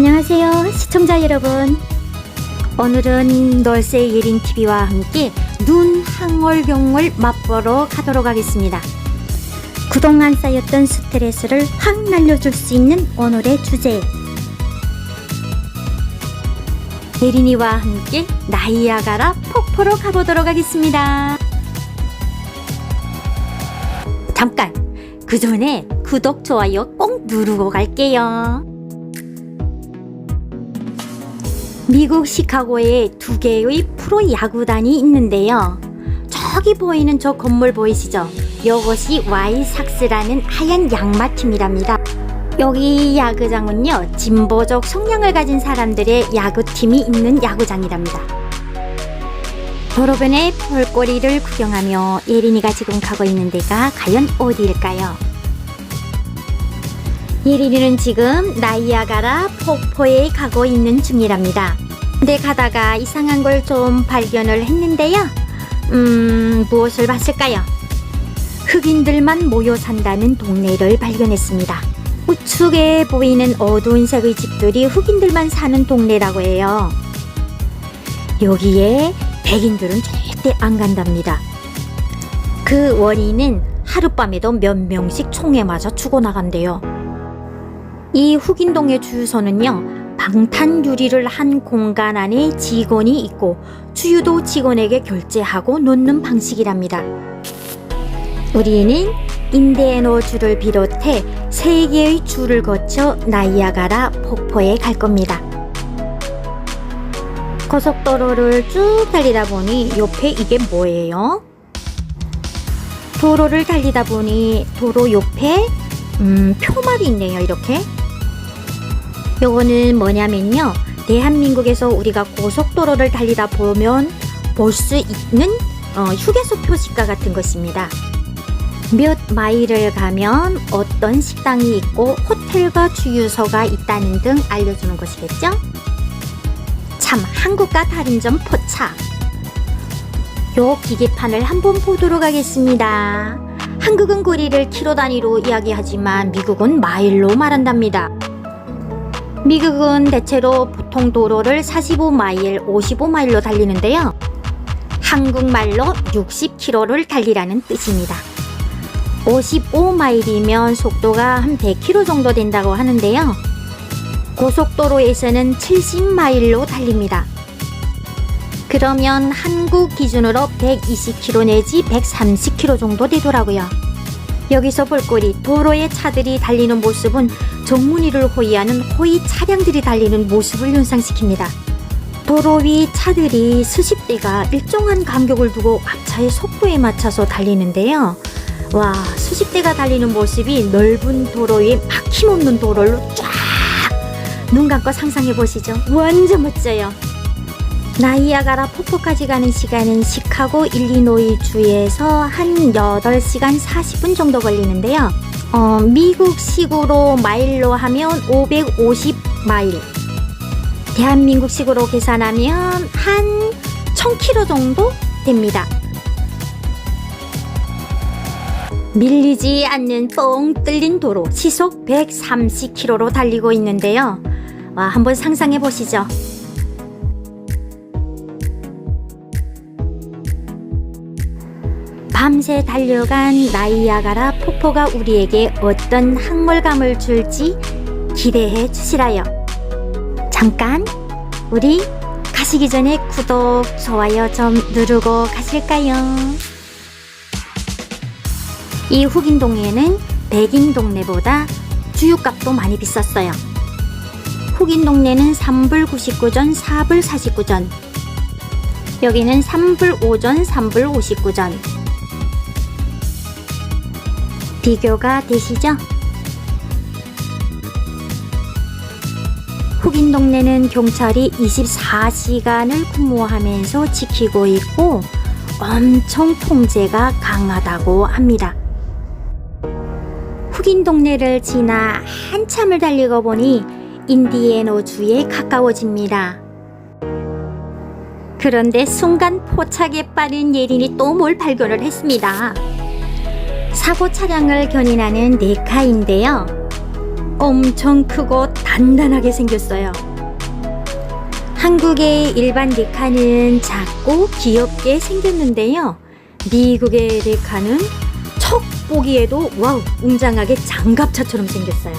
안녕하세요 시청자 여러분. 오늘은 놀새 예린TV와 함께 눈 항월경을 맛보러 가도록 하겠습니다. 그동안 쌓였던 스트레스를 확 날려줄 수 있는 오늘의 주제, 예린이와 함께 나이아가라 폭포로 가보도록 하겠습니다. 잠깐 그 전에 구독, 좋아요 꼭 누르고 갈게요. 미국 시카고에 두 개의 프로 야구단이 있는데요. 저기 보이는 저 건물 보이시죠? 이것이 와이삭스라는 하얀 양마팀이랍니다. 여기 야구장은요, 진보적 성향을 가진 사람들의 야구팀이 있는 야구장이랍니다. 도로변의 볼거리를 구경하며 예린이가 지금 가고 있는 데가 과연 어디일까요? 예린이는 지금 나이아가라 폭포에 가고 있는 중이랍니다. 근데 가다가 이상한 걸 좀 발견을 했는데요. 무엇을 봤을까요? 흑인들만 모여 산다는 동네를 발견했습니다. 우측에 보이는 어두운 색의 집들이 흑인들만 사는 동네라고 해요. 여기에 백인들은 절대 안 간답니다. 그 원인은 하룻밤에도 몇 명씩 총에 맞아 죽어나간대요. 이 흑인동의 주유소는요, 방탄 유리를 한 공간 안에 직원이 있고 주유도 직원에게 결제하고 놓는 방식이랍니다. 우리는 인디애나 주를 비롯해 3개의 주를 거쳐 나이아가라 폭포에 갈 겁니다. 고속도로를 쭉 달리다 보니 옆에 이게 뭐예요? 도로를 달리다 보니 도로 옆에 표말이 있네요. 이렇게. 요거는 뭐냐면요, 대한민국에서 우리가 고속도로를 달리다 보면 볼 수 있는 휴게소 표시가 같은 것입니다. 몇 마일을 가면 어떤 식당이 있고 호텔과 주유소가 있다는 등 알려주는 것이겠죠? 참, 한국과 다른 점 포착. 요 기계판을 한번 보도록 하겠습니다. 한국은 거리를 킬로 단위로 이야기하지만 미국은 마일로 말한답니다. 미국은 대체로 보통 도로를 45마일, 55마일로 달리는데요. 한국말로 60km를 달리라는 뜻입니다. 55마일이면 속도가 한 100km 정도 된다고 하는데요. 고속도로에서는 70마일로 달립니다. 그러면 한국 기준으로 120km 내지 130km 정도 되더라고요. 여기서 볼거리, 도로에 차들이 달리는 모습은 전문의를 호위하는 호위 차량들이 달리는 모습을 연상시킵니다. 도로 위 차들이 수십 대가 일정한 간격을 두고 앞차의 속도에 맞춰서 달리는데요. 와, 수십 대가 달리는 모습이 넓은 도로 위에 막힘없는 도로로 쫙! 눈 감고 상상해 보시죠. 완전 멋져요. 나이아가라 폭포까지 가는 시간은 시카고 일리노이 주에서 한 8시간 40분 정도 걸리는데요. 미국식으로 마일로 하면 550마일, 대한민국식으로 계산하면 한 1000km 정도 됩니다. 밀리지 않는 뻥 뚫린 도로, 시속 130km로 달리고 있는데요. 와, 한번 상상해 보시죠. 밤새 달려간 나이아가라 폭포가 우리에게 어떤 항월감을 줄지 기대해 주시라요. 잠깐 우리 가시기 전에 구독, 좋아요 좀 누르고 가실까요? 이 흑인동네는 백인 동네보다 주유값도 많이 비쌌어요. 흑인동네는 3불 99전, 4불 49전. 여기는 3불 5전, 3불 59전. 비교가 되시죠? 흑인 동네는 경찰이 24시간을 근무하면서 지키고 있고 엄청 통제가 강하다고 합니다. 흑인 동네를 지나 한참을 달리고 보니 인디애나 주에 가까워집니다. 그런데 순간 포착에 빠른 예린이 또 뭘 발견을 했습니다. 사고 차량을 견인하는 네카인데요. 엄청 크고 단단하게 생겼어요. 한국의 일반 리카는 작고 귀엽게 생겼는데요. 미국의 리카는 척 보기에도 와우, 웅장하게 장갑차처럼 생겼어요.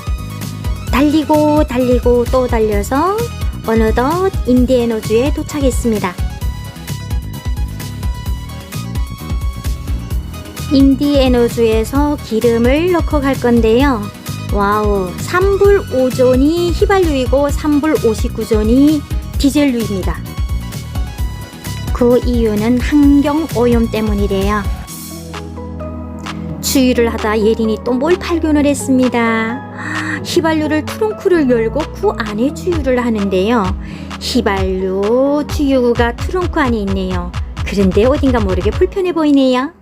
달리고 달리고 또 달려서 어느덧 인디애나주에 도착했습니다. 인디애나주에서 기름을 넣고 갈 건데요. 와우, 3불 5존이 휘발유이고 3불 59존이 디젤유입니다. 그 이유는 환경오염 때문이래요. 주유를 하다 예린이 또 뭘 발견을 했습니다. 휘발유를 트렁크를 열고 그 안에 주유를 하는데요. 휘발유 주유구가 트렁크 안에 있네요. 그런데 어딘가 모르게 불편해 보이네요.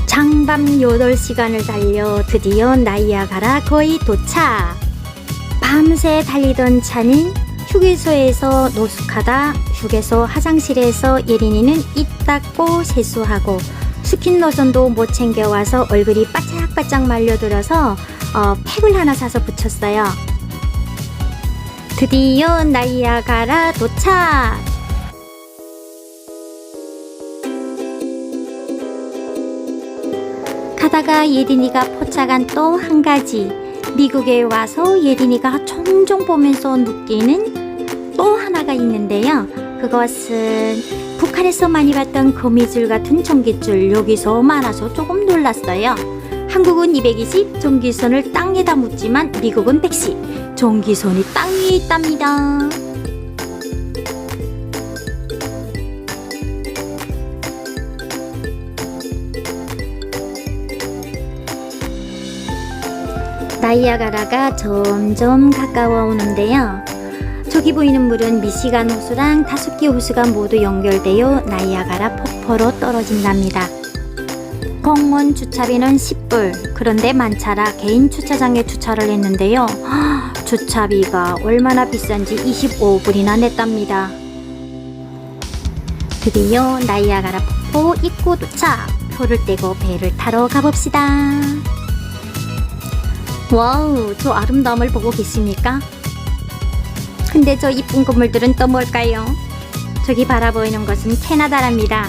장밤 8시간을 달려 드디어 나이아가라 거의 도착. 밤새 달리던 차는 휴게소에서 노숙하다 휴게소 화장실에서 예린이는 입 닦고 세수하고 스킨로션도 못 챙겨와서 얼굴이 바짝바짝 말려들어서 팩을 하나 사서 붙였어요. 드디어 나이아가라 도착. 가다가 예린이가 포착한 또 한 가지, 미국에 와서 예린이가 종종 보면서 느끼는 또 하나가 있는데요. 그것은 북한에서 많이 봤던 거미줄 같은 전기줄, 여기서 많아서 조금 놀랐어요. 한국은 220 전기선을 땅에다 묻지만 미국은 110 전기선이 땅 위에 있답니다. 나이아가라가 점점 가까워 오는데요. 저기 보이는 물은 미시간 호수랑 다수키 호수가 모두 연결되어 나이아가라 폭포로 떨어진답니다. 공원 주차비는 10불. 그런데 만차라 개인 주차장에 주차를 했는데요. 주차비가 얼마나 비싼지 25불이나 냈답니다. 드디어 나이아가라 폭포 입구 도착. 표를 떼고 배를 타러 가봅시다. 와우, 저 아름다움을 보고 계십니까? 근데 저 이쁜 건물들은 또 뭘까요? 저기 바라보이는 것은 캐나다랍니다.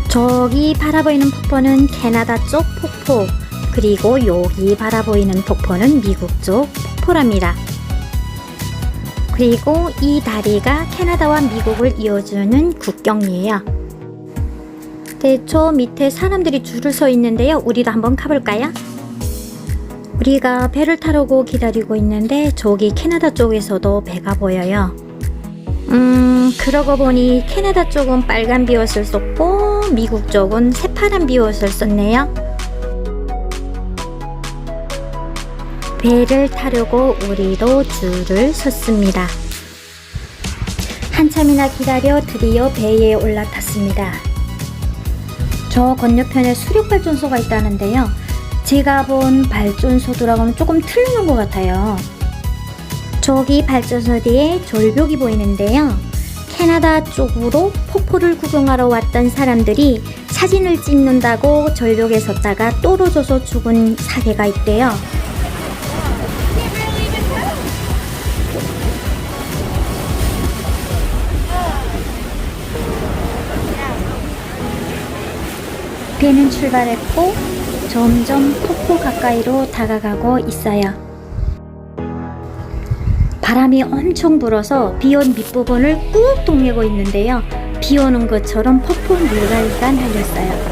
저기 바라보이는 폭포는 캐나다 쪽 폭포, 그리고 여기 바라보이는 폭포는 미국 쪽 폭포랍니다. 그리고 이 다리가 캐나다와 미국을 이어주는 국경이에요. 네, 저 밑에 사람들이 줄을 서 있는데요. 우리도 한번 가볼까요? 우리가 배를 타려고 기다리고 있는데 저기 캐나다 쪽에서도 배가 보여요. 그러고 보니 캐나다 쪽은 빨간 비옷을 썼고 미국 쪽은 새파란 비옷을 썼네요. 배를 타려고 우리도 줄을 섰습니다. 한참이나 기다려 드디어 배에 올라탔습니다. 저 건너편에 수력발전소가 있다는데요. 제가 본 발전소들하고는 조금 틀리는 것 같아요. 저기 발전소 뒤에 절벽이 보이는데요. 캐나다 쪽으로 폭포를 구경하러 왔던 사람들이 사진을 찍는다고 절벽에 섰다가 떨어져서 죽은 사례가 있대요. 배는 출발했고 점점 폭포 가까이로 다가가고 있어요. 바람이 엄청 불어서 비온 밑부분을 꾹 동매고 있는데요. 비 오는 것처럼 폭포 물갈이가 날렸어요.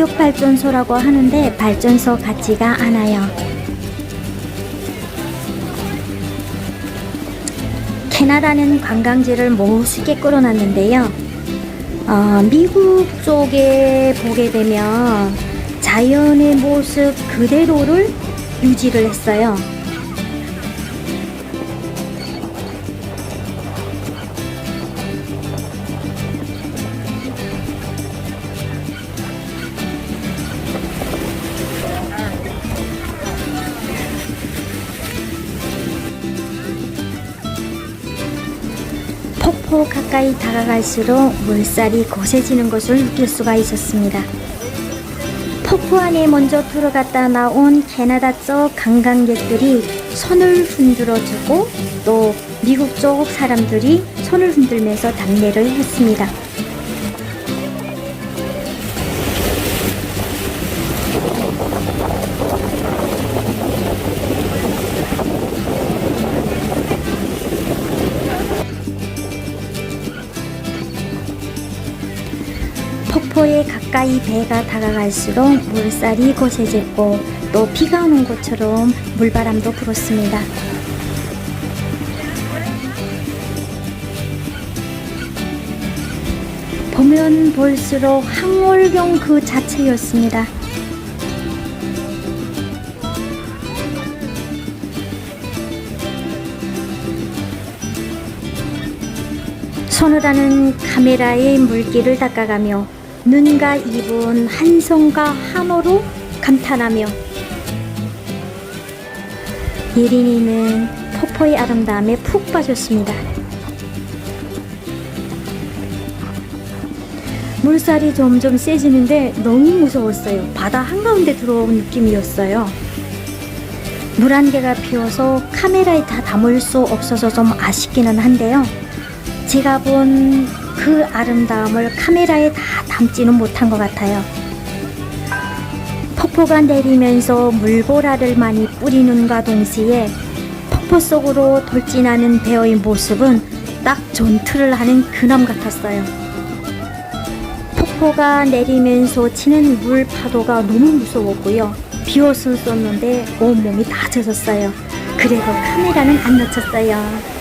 풍력 발전소라고 하는데 발전소 같지가 않아요. 캐나다는 관광지를 멋있게 끌어놨는데요. 미국 쪽에 보게 되면 자연의 모습 그대로를 유지를 했어요. 폭포 가까이 다가갈수록 물살이 거세지는 것을 느낄 수가 있었습니다. 폭포 안에 먼저 들어갔다 나온 캐나다 쪽 관광객들이 손을 흔들어주고 또 미국 쪽 사람들이 손을 흔들면서 답례를 했습니다. 폭포에 가까이 배가 다가갈수록 물살이 거세졌고 또 비가 오는 것처럼 물바람도 불었습니다. 보면 볼수록 황홀경 그 자체였습니다. 서늘하는 카메라의 물기를 닦아가며 눈과 입은 한성과 한호로 감탄하며 예린이는 폭포의 아름다움에 푹 빠졌습니다. 물살이 점점 세지는데 너무 무서웠어요. 바다 한가운데 들어온 느낌이었어요. 물 한 개가 피어서 카메라에 다 담을 수 없어서 좀 아쉽기는 한데요. 제가 본 그 아름다움을 카메라에 다 담지는 못한 것 같아요. 폭포가 내리면서 물보라를 많이 뿌리는가 동시에 폭포 속으로 돌진하는 배어의 모습은 딱 전투를 하는 근엄 같았어요. 폭포가 내리면서 치는 물 파도가 너무 무서웠고요. 비옷을 썼는데 온몸이 다 젖었어요. 그래도 카메라는 안 놓쳤어요.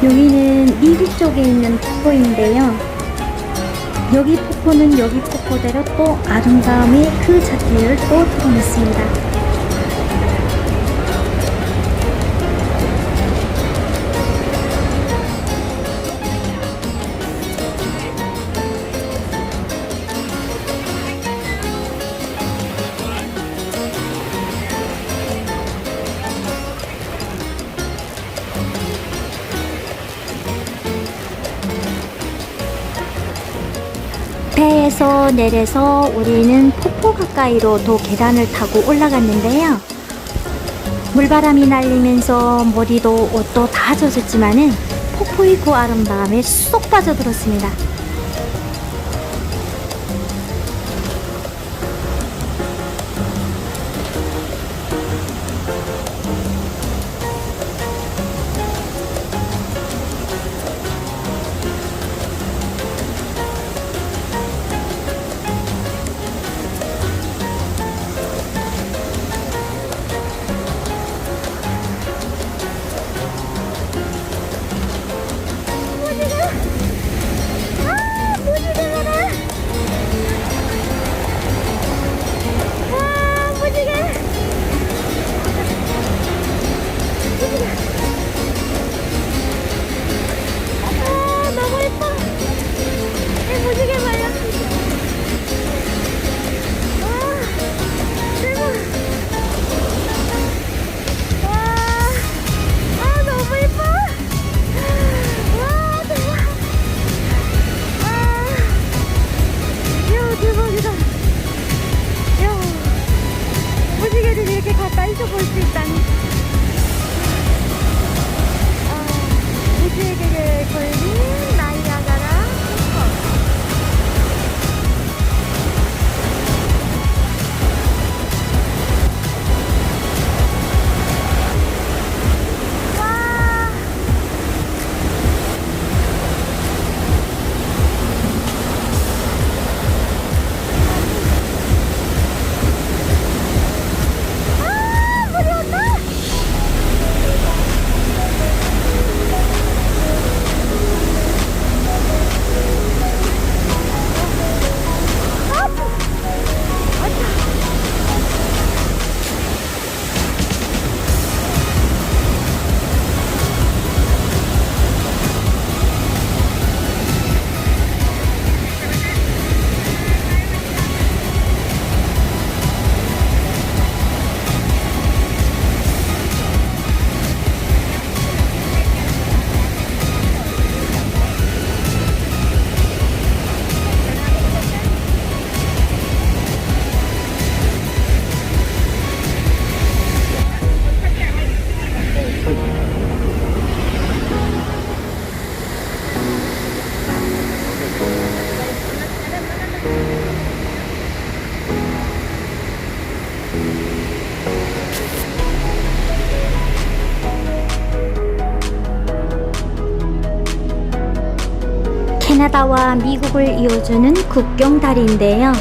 여기는 미국 쪽에 있는 폭포인데요. 여기 폭포는 여기 폭포대로 또 아름다움의 그 자체를 또 드러냈습니다. 배에서 내려서 우리는 폭포 가까이로 도 계단을 타고 올라갔는데요. 물바람이 날리면서 머리도 옷도 다 젖었지만은 폭포의 그 아름다움에 쏙 빠져들었습니다. 가까이서 볼 수 있다니. 우주에게 걸린 나이아가라 캐나다와 미국을 이어주는 국경다리인데요.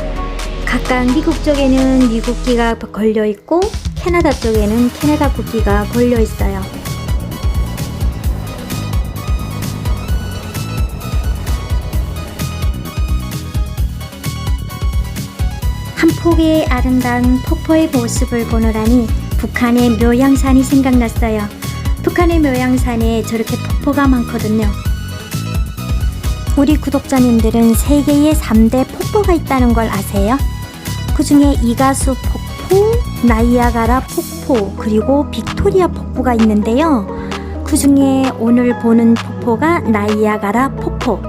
각각 미국 쪽에는 미국 국기가 걸려 있고 캐나다 쪽에는 캐나다 국기가 걸려 있어요. 한 폭의 아름다운 폭포의 모습을 보느라니 북한의 묘양산이 생각났어요. 북한의 묘양산에 저렇게 폭포가 많거든요. 우리 구독자님들은 세계에 3대 폭포가 있다는 걸 아세요? 그 중에 이가수 폭포, 나이아가라 폭포, 그리고 빅토리아 폭포가 있는데요. 그 중에 오늘 보는 폭포가 나이아가라 폭포.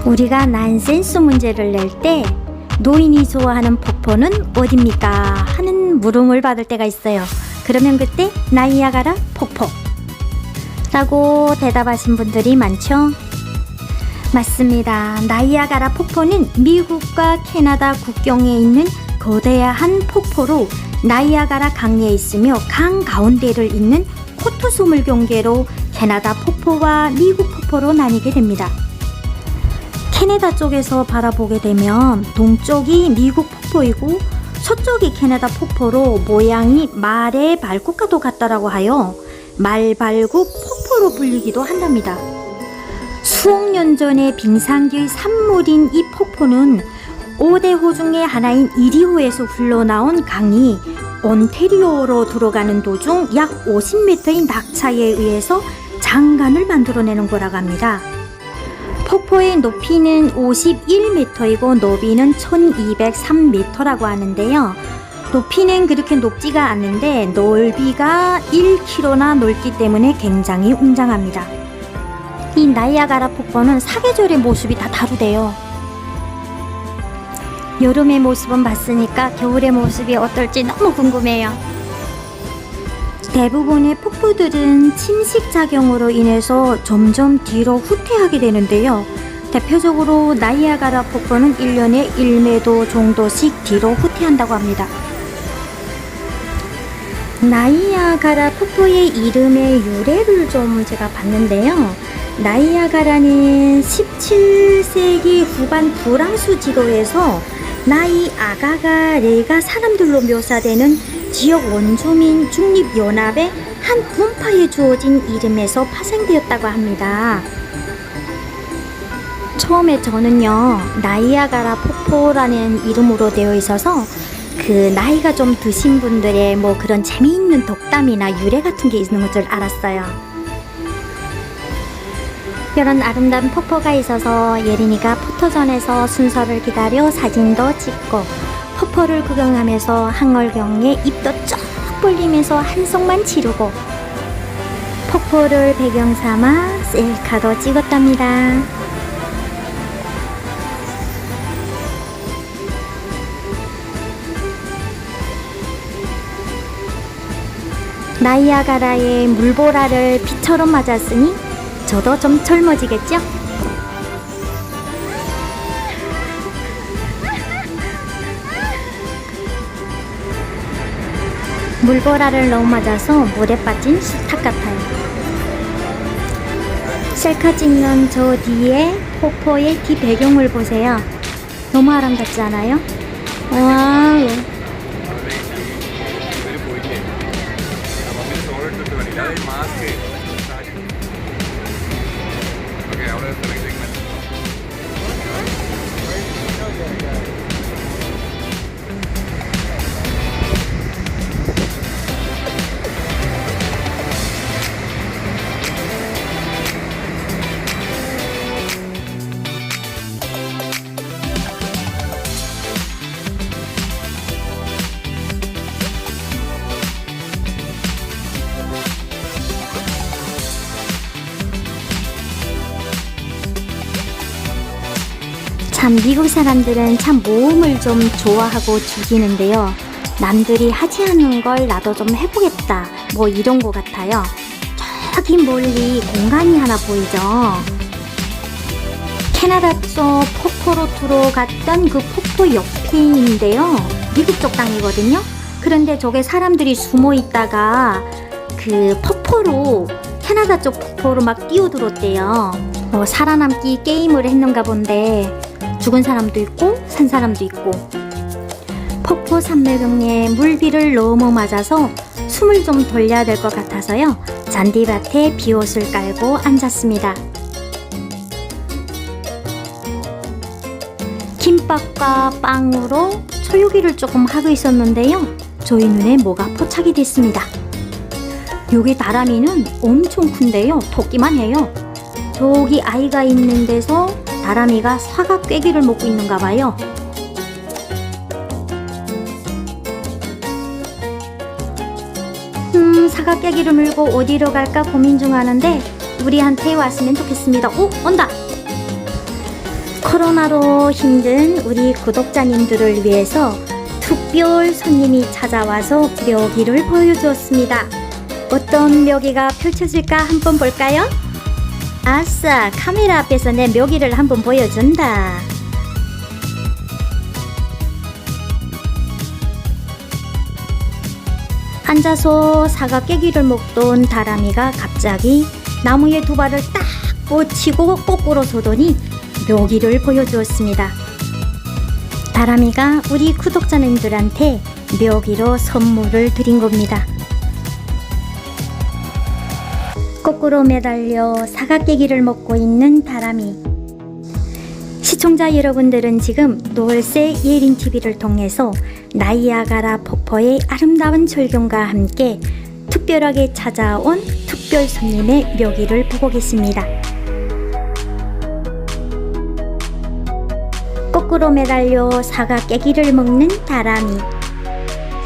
우리가 난센스 문제를 낼 때 노인이 좋아하는 폭포는 어딥니까? 하는 물음을 받을 때가 있어요. 그러면 그때 나이아가라 폭포 라고 대답하신 분들이 많죠? 맞습니다. 나이아가라 폭포는 미국과 캐나다 국경에 있는 거대한 폭포로 나이아가라 강에 있으며 강 가운데를 잇는 코투소물 경계로 캐나다 폭포와 미국 폭포로 나뉘게 됩니다. 캐나다 쪽에서 바라보게 되면 동쪽이 미국 폭포이고 서쪽이 캐나다 폭포로 모양이 말의 발굽과도 같다라고 하여 말발굽 폭포로 불리기도 한답니다. 수억 년 전의 빙산기의 산물인 이 폭포는 5대호 중의 하나인 이리호에서 흘러나온 강이 온태리오로 들어가는 도중 약 50m의 낙차에 의해서 장관을 만들어내는 거라고 합니다. 폭포의 높이는 51m이고 너비는 1203m라고 하는데요. 높이는 그렇게 높지가 않은데 넓이가 1km나 넓기 때문에 굉장히 웅장합니다. 이 나이아가라 폭포는 사계절의 모습이 다 다르대요. 여름의 모습은 봤으니까 겨울의 모습이 어떨지 너무 궁금해요. 대부분의 폭포들은 침식작용으로 인해서 점점 뒤로 후퇴하게 되는데요. 대표적으로 나이아가라 폭포는 1년에 1m 정도씩 뒤로 후퇴한다고 합니다. 나이아가라 폭포의 이름의 유래를 좀 제가 봤는데요. 나이아가라는 17세기 후반 프랑스 지도에서 나이아가라가 사람들로 묘사되는 지역 원주민 중립연합의 한 분파에 주어진 이름에서 파생되었다고 합니다. 처음에 저는요, 나이아가라 폭포라는 이름으로 되어 있어서 그 나이가 좀 드신 분들의 뭐 그런 재미있는 덕담이나 유래 같은 게 있는 줄 알았어요. 이런 아름다운 폭포가 있어서 예린이가 포토존에서 순서를 기다려 사진도 찍고 폭포를 구경하면서 항월경에 입도 쫙 벌리면서 한송만 지르고 폭포를 배경 삼아 셀카도 찍었답니다. 나이아가라의 물보라를 비처럼 맞았으니 저도 좀 젊어지겠죠? 물보라를 너무 맞아서 물에 빠진 수탉 같아요. 셀카 찍는 저 뒤에 폭포의 뒤배경을 보세요. 너무 아름답지 않아요? 와우. 참 미국 사람들은 참 모험을 좀 좋아하고 즐기는데요. 남들이 하지 않는 걸 나도 좀 해보겠다 뭐 이런 거 같아요. 저기 멀리 공간이 하나 보이죠? 캐나다 쪽 폭포로 들어갔던 그 폭포 옆인데요. 미국 쪽 땅이거든요. 그런데 저게 사람들이 숨어 있다가 그 폭포로 캐나다 쪽 폭포로 막 뛰어들었대요. 살아남기 게임을 했는가 본데 죽은 사람도 있고 산 사람도 있고 폭포 산매경에 물비를 너무 맞아서 숨을 좀 돌려야 될 것 같아서요. 잔디밭에 비옷을 깔고 앉았습니다. 김밥과 빵으로 초요기를 조금 하고 있었는데요. 저희 눈에 뭐가 포착이 됐습니다. 여기 다람이는 엄청 큰데요. 토끼만 해요. 저기 아이가 있는 데서 다람이가 사과 꾀기를 먹고 있는가 봐요. 사과 꾀기를 물고 어디로 갈까 고민 중 하는데 우리한테 왔으면 좋겠습니다. 오, 온다! 코로나로 힘든 우리 구독자님들을 위해서 특별 손님이 찾아와서 묘기를 보여주었습니다. 어떤 묘기가 펼쳐질까 한번 볼까요? 아싸, 카메라 앞에서 내 묘기를 한번 보여준다. 앉아서 사과 깨기를 먹던 다람이가 갑자기 나무에 두 발을 딱 뻗치고 거꾸로 서더니 묘기를 보여주었습니다. 다람이가 우리 구독자님들한테 묘기로 선물을 드린 겁니다. 거꾸로 매달려 사각깨기를 먹고 있는 다람이. 시청자 여러분들은 지금 노을새 예린TV를 통해서 나이아가라 폭포의 아름다운 절경과 함께 특별하게 찾아온 특별 손님의 묘기를 보고 계십니다. 거꾸로 매달려 사각깨기를 먹는 다람이.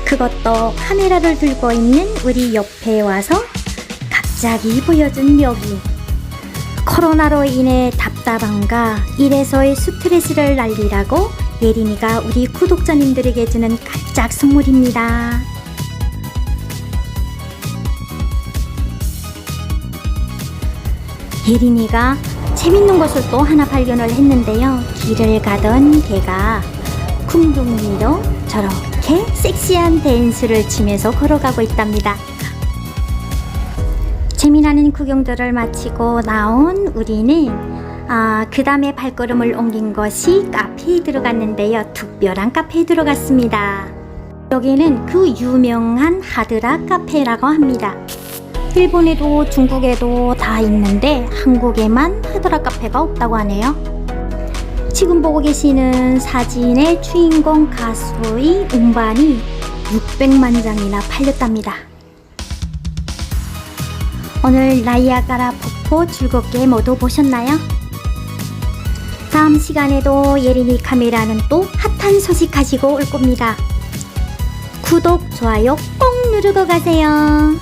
그것도 카메라를 들고 있는 우리 옆에 와서 갑자기 보여준 묘기. 코로나로 인해 답답함과 일에서의 스트레스를 날리라고 예린이가 우리 구독자님들에게 주는 깜짝 선물입니다. 예린이가 재밌는 것을 또 하나 발견을 했는데요. 길을 가던 개가 궁둥이로 저렇게 섹시한 댄스를 치면서 걸어가고 있답니다. 재미나는 구경들을 마치고 나온 우리는 그 다음에 발걸음을 옮긴 것이 카페에 들어갔는데요. 특별한 카페에 들어갔습니다. 여기는 그 유명한 하드락 카페라고 합니다. 일본에도 중국에도 다 있는데 한국에만 하드락 카페가 없다고 하네요. 지금 보고 계시는 사진의 주인공 가수의 음반이 600만 장이나 팔렸답니다. 오늘 나이아가라 폭포 즐겁게 모두 보셨나요? 다음 시간에도 예린이 카메라는 또 핫한 소식 가지고 올 겁니다. 구독, 좋아요 꼭 누르고 가세요.